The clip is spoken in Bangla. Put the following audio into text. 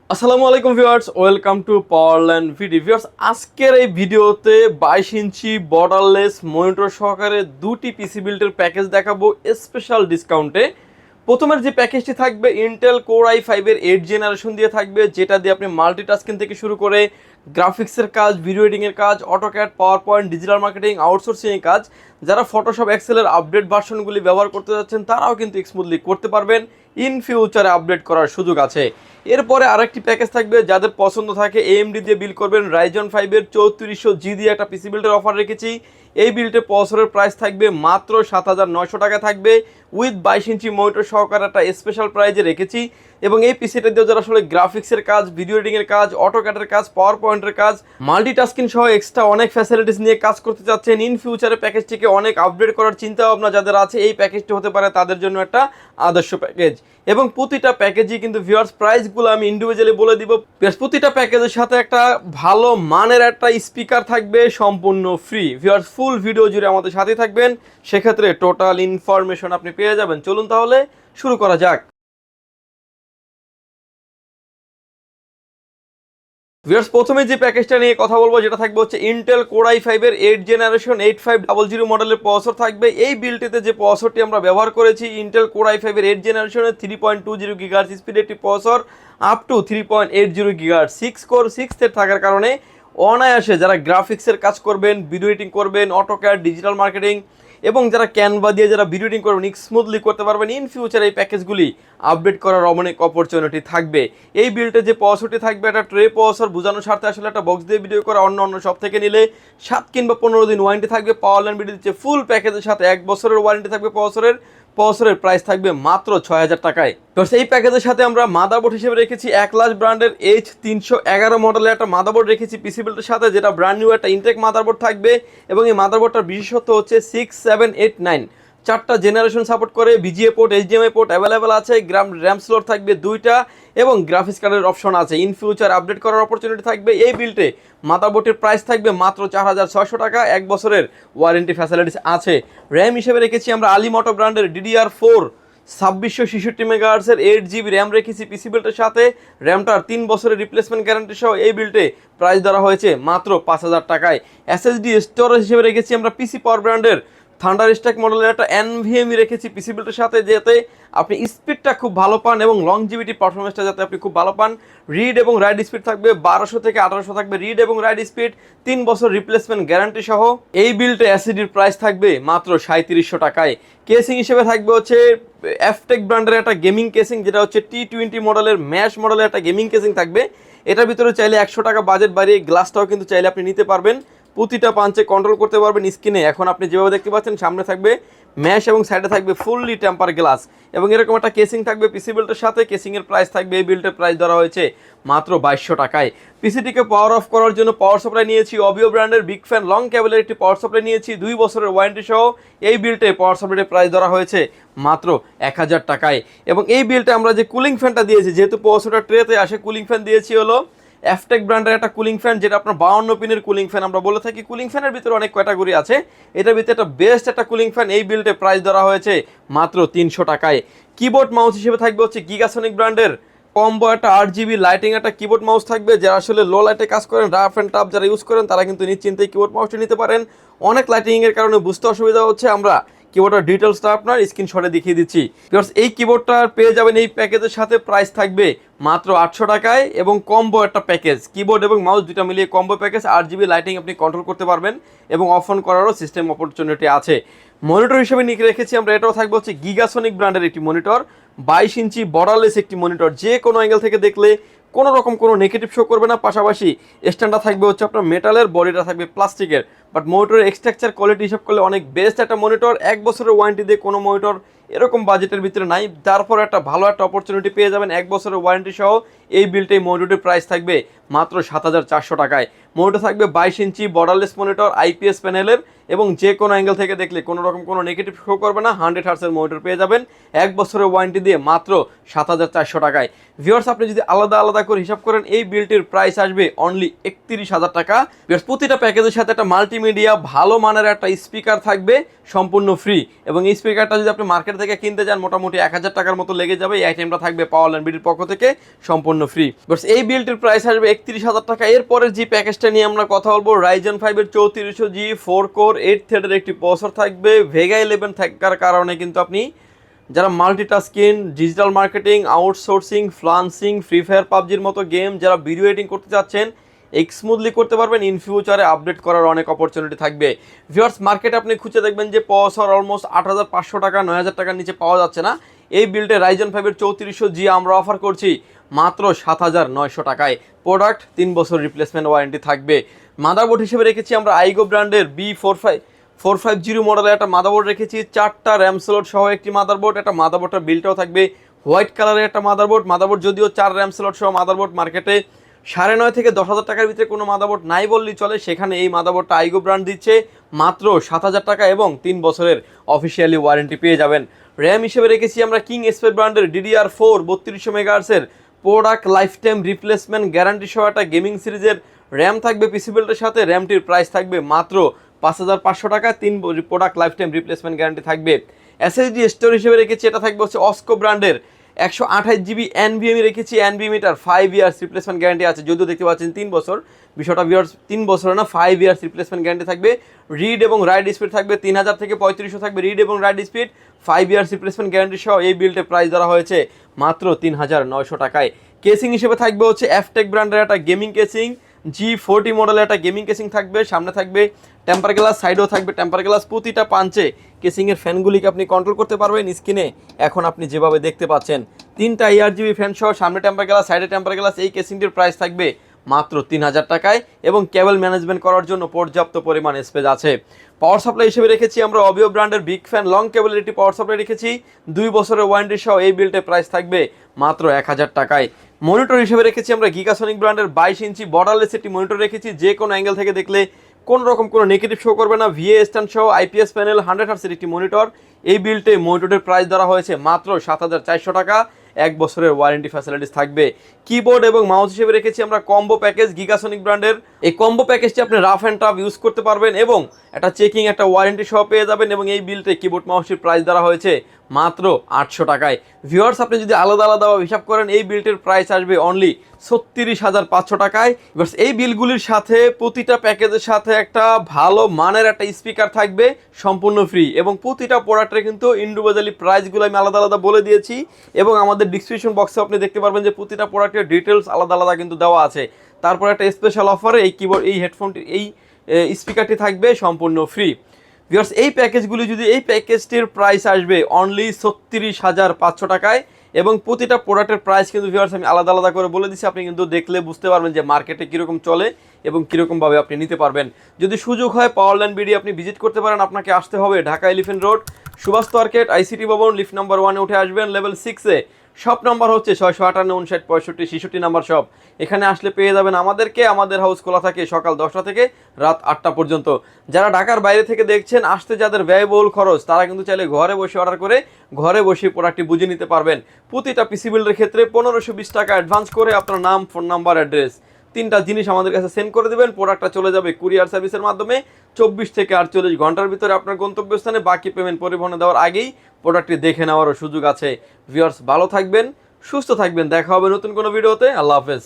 আসসালামু আলাইকুম viewers, welcome to Powerland video. Viewers, আজকের এই ভিডিওতে 22 ইঞ্চি বর্ডারলেস মনিটর সহকারে দুটি পিসি বিল্ডের প্যাকেজ দেখাবো স্পেশাল ডিসকাউন্টে। প্রথমের যে প্যাকেজটি থাকবে ইন্টেল কোর i5-এর 8 জেনারেশন দিয়ে থাকবে, যেটা দিয়ে আপনি মাল্টিটাস্কিং থেকে শুরু করে গ্রাফিক্সের কাজ, ভিডিও এডিংয়ের কাজ, AutoCAD, PowerPoint, digital marketing, আউটসোর্সিংয়ের কাজ, যারা ফটোশপ এক্সেলের আপডেট ভার্সনগুলি ব্যবহার করতে যাচ্ছেন তারাও কিন্তু স্মুথলি করতে পারবেন। ইন ফিউচারে আপডেট করার সুযোগ আছে। এরপরে আরেকটি প্যাকেজ থাকবে যাদের পছন্দ থাকে AMD দিয়ে বিল করবেন, Ryzen 5-এর 3400G দিয়ে একটা পিসি বিল্ডের অফার রেখেছি। এই বিল্ডে প্রসেসরের প্রাইস থাকবে মাত্র 7900 টাকা থাকবে, উইথ 22 ইঞ্চি মনিটর সহকারে একটা স্পেশাল প্রাইজে রেখেছি। এবং এই পিসিটা দিয়ে যারা আসলে গ্রাফিক্সের কাজ, ভিডিও এডিংয়ের কাজ, অটোক্যাডের কাজ, পাওয়ার পয়েন্টের কাজ, মাল্টিটাস্কিং সহ এক্সট্রা অনেক ফ্যাসিলিটিস নিয়ে কাজ করতে চাচ্ছেন, ইন ফিউচারে প্যাকেজটিকে অনেক আপগ্রেড করার চিন্তা ভাবনা যাদের আছে, এই প্যাকেজটি হতে পারে তাদের জন্য একটা আদর্শ প্যাকেজ। এবং প্রতিটা প্যাকেজই কিন্তু ভিউয়ার্স প্রাইসগুলো আমি ইন্ডিভিজুয়ালি বলে দিব। প্রতিটা প্যাকেজের সাথে একটা ভালো মানের একটা স্পিকার থাকবে সম্পূর্ণ ফ্রি। ভিউয়ার্স, ফুল ভিডিও জুড়ে আমাদের সাথে থাকবেন, সেক্ষেত্রে টোটাল ইনফরমেশন আপনি পেয়ে যাবেন। চলুন তাহলে শুরু করা যাক। ভিউয়ার্স, প্রথমে যে প্যাকেজটা নিয়ে কথা বলবো যেটা থাকবে হচ্ছে ইন্টেল কোর i5-এর 8 জেনারেশন 8500 মডেলের প্রসেসর থাকবে। এই বিল্ডটিতে যে প্রসেসরটি আমরা ব্যবহার করেছি ইন্টেল কোর i5-এর 8 জেনারেশনের 3.20 গিগাহার্টজ স্পিডের একটি processor, up to 3.80 gigahertz 6 core 6 thread থাকার কারণে অনায়াসে যারা গ্রাফিক্সের কাজ করবেন, ভিডিও এডিটিং করবেন, অটোক্যাড, ডিজিটাল মার্কেটিং এবং যারা ক্যানভা দিয়ে যারা ভিডিও এডিটিং করবেন স্মুথলি করতে পারবেন। ইন ফিউচার এই প্যাকেজগুলি আপডেট করার অনেক অপরচুনিটি থাকবে। এই বিল্ডে যে প্রসেসরটি থাকবে একটা ট্রে প্রসেসর, বোঝানোর স্বার্থে আসলে একটা বক্স দিয়ে ভিডিও করা, অন্য সব থেকে নিলে 7 কিংবা 15 দিন ওয়ারেন্টি থাকবে। পাওয়ারল্যান্ড ভিডিও দিচ্ছে ফুল প্যাকেজের সাথে 1 বছরের ওয়ারেন্টি থাকবে। প্রসেসরের প্রাইস থাকবে মাত্র 6000 টাকায়। তো সেই প্যাকেজের সাথে আমরা মাদারবোর্ড হিসেবে রেখেছি একলাস ব্র্যান্ডের H311 মডেলের একটা মাদারবোর্ড রেখেছি পিসি বিল্ডের সাথে, যেটা ব্র্যান্ড নিউ একটা ইনটেক মাদারবোর্ড থাকবে। এবং এই মাদারবোর্ডটার বিশেষত্ব হচ্ছে 6, 7, 8, 9 চারটা জেনারেশন সাপোর্ট করে। VGA port, HDMI port available আছে। র্যাম স্লট থাকবে 2টা এবং গ্রাফিক্স কার্ডের অপশন আছে। ইন ফিউচার আপডেট করার অপরচুনিটি থাকবে। এই বিল্ডে মাদারবোর্ডের প্রাইস থাকবে মাত্র 4600 টাকা, 1 বছরের ওয়ারেন্টি ফ্যাসিলিটিস আছে। র্যাম হিসেবে রেখেছি আমরা আলিমটো ব্র্যান্ডের DDR4 2666 মেগাহার্টজের 8GB র্যাম রেখেছি পিসি বিল্ডের সাথে। র্যামটার 3 বছরের রিপ্লেসমেন্ট গ্যারান্টি সহ এই বিল্ডে প্রাইস ধরা হয়েছে মাত্র 5000 টাকায়। SSD স্টোরেজ হিসেবে রেখেছি আমরা পিসি পাওয়ার ব্র্যান্ডের থান্ডারস্ট্যাক মডেলের একটা NVMe রেখেছি পিসি বিল্ডের সাথে, যাতে আপনি স্পিডটা খুব ভালো পান এবং লংজিভিটি পারফরমেন্সটা যাতে আপনি খুব ভালো পান। রিড এবং রাইট স্পিড থাকবে 1200 থেকে 1800 থাকবে রিড এবং রাইট স্পিড, 3 বছর রিপ্লেসমেন্ট গ্যারান্টি সহ। এই বিল্ডে SSDর প্রাইস থাকবে মাত্র 3700 টাকায়। কেসিং হিসেবে থাকবে হচ্ছে এফটেক ব্র্যান্ডের একটা গেমিং কেসিং, যেটা হচ্ছে T20 মডেলের ম্যাশ মডেলের একটা গেমিং কেসিং থাকবে। এটার ভিতরে চাইলে 100 টাকা বাজেট বাড়িয়ে গ্লাসটাও কিন্তু চাইলে আপনি নিতে পারবেন। প্রতিটা পাঞ্চে কন্ট্রোল করতে পারবেন স্ক্রিনে। এখন আপনি যেভাবে দেখতে পাচ্ছেন সামনে থাকবে ম্যাশ এবং সাইডে থাকবে ফুললি টেম্পার গ্লাস এবং এরকম একটা কেসিং থাকবে পিসি বিল্ডের সাথে। কেসিংয়ের প্রাইস থাকবে এই বিল্ডের প্রাইস ধরা হয়েছে মাত্র 2200 টাকায়। পিসিটিকে পাওয়ার অফ করার জন্য পাওয়ার সাপ্লাই নিয়েছি অবিও ব্র্যান্ডের বিগ ফ্যান লং কেবলের একটি পাওয়ার সাপ্লাই নিয়েছি 2 বছরের ওয়ারেন্টি সহ। এই বিল্ডে পাওয়ার সাপ্লাইয়ের প্রাইস ধরা হয়েছে মাত্র 1000 টাকায়। এবং এই বিল্ডে আমরা যে কুলিং ফ্যানটা দিয়েছি, যেহেতু প্রসেসরটা ট্রেতে আসে, কুলিং ফ্যান দিয়েছি হলো এফটেক ব্র্যান্ডের একটা কুলিং ফ্যান, যেটা আপনার 52 পিনের কুলিং ফ্যান আমরা বলে থাকি। কুলিং ফ্যানের ভিতরে অনেক ক্যাটাগরি আছে, এটার ভিতরে একটা বেস্ট একটা কুলিং ফ্যান। এই বিল্ডে প্রাইস ধরা হয়েছে মাত্র 300 টাকায়। কিবোর্ড মাউস হিসেবে থাকবে হচ্ছে গিগাসনিক ব্র্যান্ডের কম্বো একটা 8GB লাইটিং একটা কিবোর্ড মাউস থাকবে। যারা আসলে লো লাইটে কাজ করেন, রাফ অ্যান্ড টাফ যারা ইউজ করেন, তারা কিন্তু নিশ্চিন্তেই কিবোর্ড মাউসটা নিতে পারেন। অনেক লাইটিংয়ের কারণে বুঝতে অসুবিধা হচ্ছে, আমরা কিবোর্ডের ডিটেলসটা আপনার স্ক্রিনশটে দেখিয়ে দিচ্ছি। বিকজ এই কিবোর্ডটা পেয়ে যাবেন এই প্যাকেজের সাথে, প্রাইস থাকবে মাত্র 800 টাকায় এবং কম্বো একটা প্যাকেজ, কিবোর্ড এবং মাউস দুটা মিলিয়ে কম্বো প্যাকেজ। 8GB লাইটিং আপনি কন্ট্রোল করতে পারবেন এবং অফ অন করারও সিস্টেম অপরচুনিটি আছে। মনিটর হিসেবে নিয়ে রেখেছি আমরা, এটাও থাকবে হচ্ছে গিগাসনিক ব্র্যান্ডের একটি মনিটর, 22 ইঞ্চি বর্ডারলেস একটি মনিটর। যে কোনো অ্যাঙ্গেল থেকে দেখলে কোনো রকম কোনো নেগেটিভ শো করবে না। পাশাপাশি স্ট্যান্ডটা থাকবে হচ্ছে আপনার মেটালের, বডিটা থাকবে প্লাস্টিকের। বাট মনিটরের এক্সট্রাকচার কোয়ালিটি হিসাব করলে অনেক বেস্ট একটা মনিটর। 1 বছরের ওয়ারেন্টি দিয়ে কোনো মনিটর এরকম বাজেটের ভিতরে নাই, তারপর একটা ভালো একটা অপরচুনিটি পেয়ে যাবেন 1 বছরের ওয়ারেন্টি সহ। এই বিলটাই মনিটরের প্রাইস থাকবে মাত্র 7400 টাকায়। মনিটর থাকবে 22 ইঞ্চি বর্ডারলেস মনিটর, IPS প্যানেলের এবং যে কোনো অ্যাঙ্গেল থেকে দেখলে কোনো রকম কোনো নেগেটিভ শো করবে না। 100 হার্টসের মনিটর পেয়ে যাবেন 1 বছরের ওয়ারেন্টি দিয়ে মাত্র 7400 টাকায়। ভিউয়ার্স, আপনি যদি আলাদা আলাদা করে হিসাব করেন এই বিলটির প্রাইস আসবে অনলি 31000 টাকা। ভিউয়ার্স, প্রতিটা প্যাকেজের সাথে একটা মাল্টিমিডিয়া ভালো মানের একটা স্পিকার থাকবে সম্পূর্ণ ফ্রি। এবং এই স্পিকারটা যদি আপনি মার্কেট থেকে কিনতে যান মোটামুটি 1000 টাকার মতো লেগে যাবে। এই আইটেমটা থাকবে পাওয়ারল্যান্ড বিডির পক্ষ থেকে সম্পূর্ণ সম্পূর্ণ ফ্রি। বাট এই বিলটির প্রাইস আসবে 31,000 টাকা। এরপরের যে প্যাকেজটা নিয়ে আমরা কথা বলবো, Ryzen 5 এর 3400G 4 কোর 8 থ্রেডের একটি প্রসেসর থাকবে। ভেগা 11 থাকার কারণে কিন্তু আপনি যারা multitasking, digital marketing, outsourcing, freelancing, free fire, পাবজির মতো গেম যারা ভিডিও এডিটিং করতে চাচ্ছেন স্মুথলি করতে পারবেন, ইন ফিউচারে আপডেট করার অনেক অপরচুনিটি থাকবে। ভিউয়ার্স, মার্কেটে আপনি খুঁজে দেখবেন যে প্রসেসর অলমোস্ট 8,500 টাকা 9,000 টাকার নিচে পাওয়া যাচ্ছে না। এই বিল্ডে Ryzen 5 এর 3400G আমরা অফার করছি মাত্র 7,900 টাকায়। প্রোডাক্ট 3 বছর রিপ্লেসমেন্ট ওয়ারেন্টি থাকবে। মাদারবোর্ড হিসেবে রেখেছি আমরা আইগো ব্র্যান্ডের B450 মডেলের একটা মাদারবোর্ড রেখেছি, 4টা র্যাম স্লট সহ একটি মাদারবোর্ড। একটা মাদারবোর্ডের বিলটাও থাকবে হোয়াইট কালারের একটা মাদারবোর্ড যদিও 4 র্যাম স্লট সহ মাদারবোর্ড মার্কেটে 9,500 থেকে 10,000 টাকার ভিতরে কোনো মাদারবোর্ড নাই বললেই চলে। সেখানে এই মাদারবোর্ডটা আইগো ব্র্যান্ড দিচ্ছে মাত্র 7,000 টাকা এবং 3 বছরের অফিসিয়ালি ওয়ারেন্টি পেয়ে যাবেন। র্যাম হিসেবে রেখেছি আমরা কিং স্পেড ব্র্যান্ডের DDR4 3200 মেগাহার্টজের product life time replacement guarantee সহ একটা গেমিং সিরিজের র্যাম থাকবে পিসি বিল্ডের সাথে। র্যামটির প্রাইস থাকবে মাত্র 5,500 টাকা, 3 product life time replacement guarantee থাকবে। এসএসডি স্টোর হিসেবে রেখেছি, এটা থাকবে হচ্ছে অস্কো ব্র্যান্ডের 128GB NVMe রেখেছি। NVMe টার 5 ইয়ার্স রিপ্লেসমেন্ট গ্যারান্টি আছে, যদিও দেখতে পাচ্ছেন 3 বছর, বিষয়টা ভিউয়ার্স 3 বছর না 5 ইয়ার্স রিপ্লেসমেন্ট গ্যারান্টি থাকবে। রিড এবং রাইট স্পিড থাকবে 3000 থেকে 3500 থাকবে রিড এবং right speed, 5 years replacement guarantee সহ এই বিল্ডে প্রাইস ধরা হয়েছে মাত্র 3,900 টাকায়। কেসিং হিসেবে থাকবে হচ্ছে এফটেক ব্র্যান্ডের একটা গেমিং কেসিং, G40 মডেলের একটা গেমিং কেসিং থাকবে। সামনে থাকবে টেম্পার গ্লাস, সাইডেও থাকবে টেম্পার গ্লাস। প্রতিটা পাঞ্চে কেসিংয়ের ফ্যানগুলিকে আপনি কন্ট্রোল করতে পারবেন স্ক্রিনে এখন আপনি যেভাবে দেখতে পাচ্ছেন। 3টা ARGB ফ্যান সহ সামনে টেম্পার গ্লাস, সাইডে টেম্পার গ্লাস। এই কেসিংটির প্রাইস থাকবে মাত্র 3,000 টাকায় এবং কেবল ম্যানেজমেন্ট করার জন্য পর্যাপ্ত পরিমাণ স্পেস আছে। পাওয়ার সাপ্লাই হিসেবে রেখেছি আমরা অবিও ব্র্যান্ডের বিগ ফ্যান লং কেবলের একটি পাওয়ার সাপ্লাই রেখেছি 2 বছরের ওয়ারেন্টি সহ। এই বিল্ডে প্রাইস থাকবে মাত্র 1,000 টাকায়। মনিটর হিসেবে রেখেছি আমরা গিগাসনিক ব্র্যান্ডের 22 ইঞ্চি বর্ডারলেস একটি মনিটর রেখেছি, যে কোনো অ্যাঙ্গেল থেকে দেখলে কোনো রকম কোনো নেগেটিভ শো করবে না। VA স্ট্যান্ড সহ IPS প্যানেল 100 হার্টজের একটি মনিটর। এই বিল্ডে মনিটরের প্রাইস ধরা হয়েছে মাত্র 7,400 টাকা, 1 বছরের ওয়ারেন্টি ফ্যাসিলিটিস থাকবে। কিবোর্ড এবং মাউস হিসেবে রেখেছি আমরা কম্বো প্যাকেজ গিগাসনিক ব্র্যান্ডের। এই কম্বো প্যাকেজটি আপনি রাফ অ্যান্ড টাফ ইউজ করতে পারবেন এবং একটা চেকিং একটা ওয়ারেন্টি সহ পেয়ে যাবেন। এবং এই বিলতে কিবোর্ড মাউসের প্রাইস ধরা হয়েছে মাত্র 800 টাকায়। ভিউয়ার্স, আপনি যদি আলাদা আলাদা হিসাব করেন এই বিলটির প্রাইস আসবে অনলি 36,500 টাকায়। এবার এই বিলগুলির সাথে প্রতিটা প্যাকেজের সাথে একটা ভালো মানের একটা স্পিকার থাকবে সম্পূর্ণ ফ্রি এবং প্রতিটা প্রোডাক্টের কিন্তু ইন্ডিভিজুয়ালি প্রাইসগুলো আমি আলাদা আলাদা বলে দিয়েছি এবং আমাদের ডিসক্রিপশন বক্সে আপনি দেখতে পারবেন যে প্রতিটা প্রোডাক্টের ডিটেলস আলাদা আলাদা কিন্তু দেওয়া আছে। তারপর একটা স্পেশাল অফারে এই কিবোর্ড এই হেডফোনটি এই স্পিকারটি থাকবে সম্পূর্ণ ফ্রি। ভিউয়ার্স, এই প্যাকেজগুলি যদি এই প্যাকেজটির প্রাইস আসবে অনলি 36,500 টাকায় এবং প্রতিটা প্রোডাক্টের প্রাইস কিন্তু ভিউয়ার্স আমি আলাদা আলাদা করে বলে দিচ্ছি। আপনি কিন্তু দেখলে বুঝতে পারবেন যে মার্কেটে কীরকম চলে এবং কীরকমভাবে আপনি নিতে পারবেন। যদি সুযোগ হয় পাওয়ারল্যান্ড বিডি আপনি ভিজিট করতে পারেন। আপনাকে আসতে হবে Dhaka elephant road, Subhash market, ICT ভবন, লিফট নাম্বার 1-এ উঠে আসবেন, লেভেল 6-এ। শপ নাম্বার হচ্ছে 658-59-65-66 নাম্বার শপ। এখানে আসলে পেয়ে যাবেন আমাদেরকে। আমাদের হাউস খোলা থাকে সকাল 10টা থেকে রাত 8টা পর্যন্ত। যারা ঢাকার বাইরে থেকে দেখছেন, আসতে যাদের ব্যয়বহুল খরচ, তারা কিন্তু চাইলে ঘরে বসে অর্ডার করে ঘরে বসে প্রোডাক্টটি বুঝে নিতে পারবেন। প্রতিটা পিসি বিল্ডের ক্ষেত্রে 1520 টাকা অ্যাডভান্স করে আপনার নাম, ফোন নাম্বার, অ্যাড্রেস 3টা জিনিস আমাদের কাছে সেন্ড করে দেবেন। প্রোডাক্টটা চলে যাবে কুরিয়ার সার্ভিসের মাধ্যমে 24 থেকে 48 ঘন্টার ভিতরে আপনার গন্তব্যস্থানে। বাকি পেমেন্ট পরিবহনে দেওয়ার আগেই প্রোডাক্টটি দেখে নেওয়ারও সুযোগ আছে। ভিউয়ার্স, ভালো থাকবেন, সুস্থ থাকবেন, দেখা হবে নতুন কোনো ভিডিওতে। আল্লাহ হাফেজ।